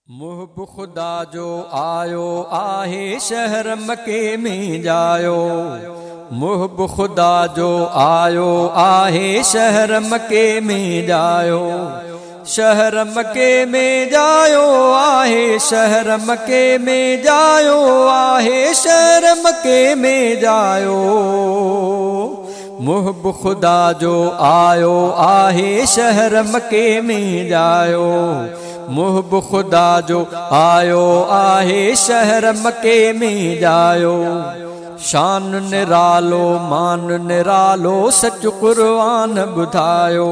मुहब खुदा जो आयो आहे शहर मके में जायो। मुहब खुदा जो आयो आहे शहर मके में जायो। शहर मके में जायो आहे शहर मके में जायो आहे शहर मके में जायो। मुहब खुदा जो आयो आहे शहर मके में जायो। मुहब खुदा जो आयो आहे शहर मके में जायो। शान निरालो मान निरालो सच कुरान बुधायो।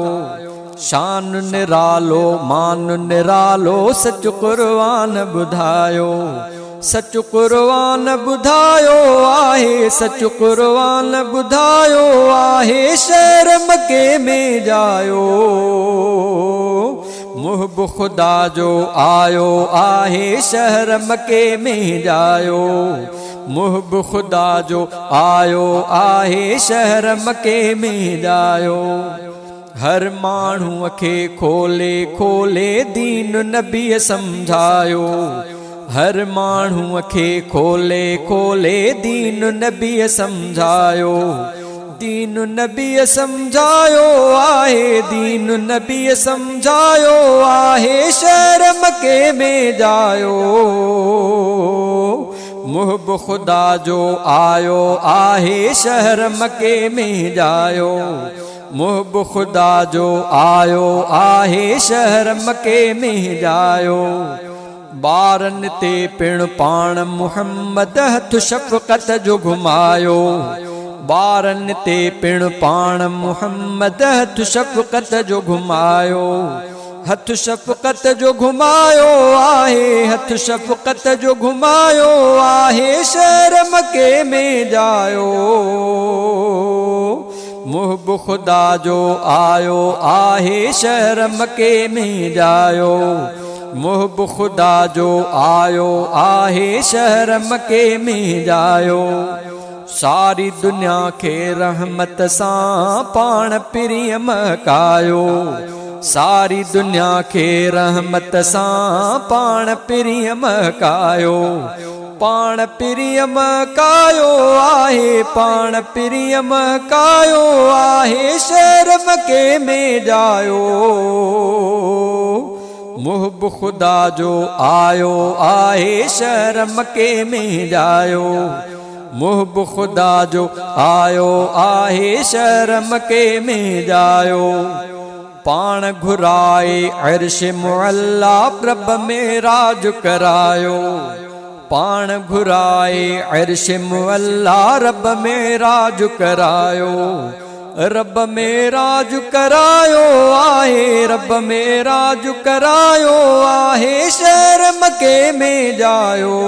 शान निरालो मान निरालो सच कुरान बुधायो। सच कुरान बुधायो आहे सच कुरान बुधायो आहे शहर मके में जायो। मुहब खुदा जो आयो आहे शहर मके में जायो। मुहब खुदा जो आयो आहे शहर मके में जायो। हर माण्हूअ खे खोले खोले दीन नबी समझायो। हर माण्हूअ खे खोले खोले दीन नबी समझायो। दीन नबी समझायो आहे दीन नबी समझायो आहे शहर मके में जायो। मुहब खुदा जो आयो आहे शहर मके में जायो। मुहब खुदा जो आयो आहे शहर मके में जायो। बारन ते पिण पाण मुहम्मद हथ शफ़क़त जो घुमायो। बारन ते पिण पाण मुहम्मद हथ शफ़क़त जो घुमायो। हथ शफ़क़त जो घुमायो आहे हथ शफ़क़त जो घुमायो आहे शहर मके में जायो। मुहब खुदा जो आयो आहे शहर मके में जायो। मुहब खुदा जो आयो आहे शहर मके में जायो। सारी दुनिया के रहमत सां पाण पिरीअ महकायो। सारी दुनिया के रहमत सां पाण पिरीअ महकायो। पाण पिरीअ महकायो आहे पाण पिरीअ महकायो आहे शहर मके में जायो। मुहब खुदा जो आयो आहे शहर मके में जायो। मुहब खुदा जो आयो आहे शहर मके में जायो। पाण घुराए अर्श मुअल्ला प्रभ में राज करायो। पाण घुराए अर्श मुअल्ला रब में राज करायो। रब में राज करायो आहे रब में राज करायो आहे शहर मके में जायो।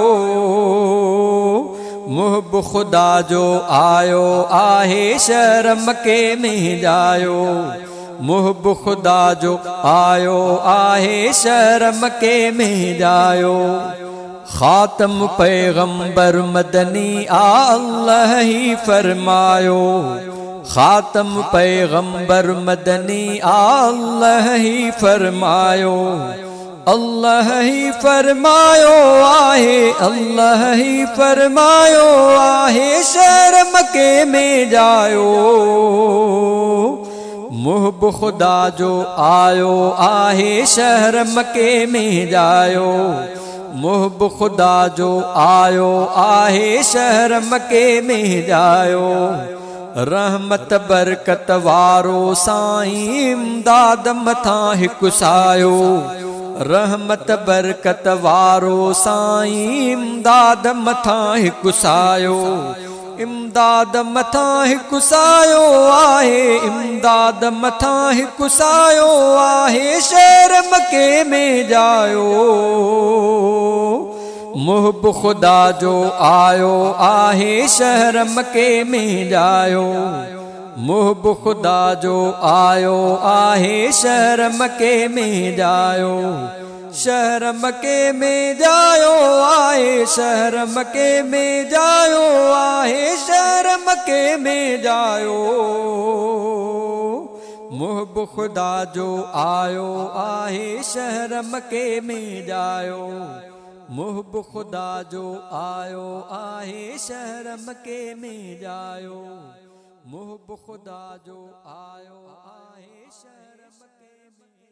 मुहब खुदा जो आयो आहे शहर मके में जायो। मुहब खुदा जो आयो आहे शहर मके में जायो। खातम पैगंबर मदनी आ अल्लाह ही फरमायो। खातम पैगंबर मदनी आ अल्लाह ही फरमायो। अल्लाह ही फरमायो आहे अल्लाह ही फरमायो आहे शहर मके में जायो। मुहब खुदा जो आयो आहे शहर मके में जायो। मुहब खुदा जो आयो आहे शहर मके में जायो। रहमत बरकत वारो साईं इमदाद मथां हिकु सायो। रहमत बरकत वारो साईं इमदाद मथां हिकु सायो। इमदाद मथां हिकु सायो आहे इमदाद मथां हिकु सायो आहे शहर मके में जायो। मुहब खुदा जो आयो आहे शहर मके में जायो। मुहब खुदा जो आयो आहे शहर मके में जायो। शहर मके में जायो आहे शहर मके में जायो आहे शहर मके में जायो। मुहब खुदा जो आयो आहे शहर मके में जायो। मुहब खुदा जो आयो आहे शहर मके में जायो। मुहब खुदा जो आयो आहे शहर मके में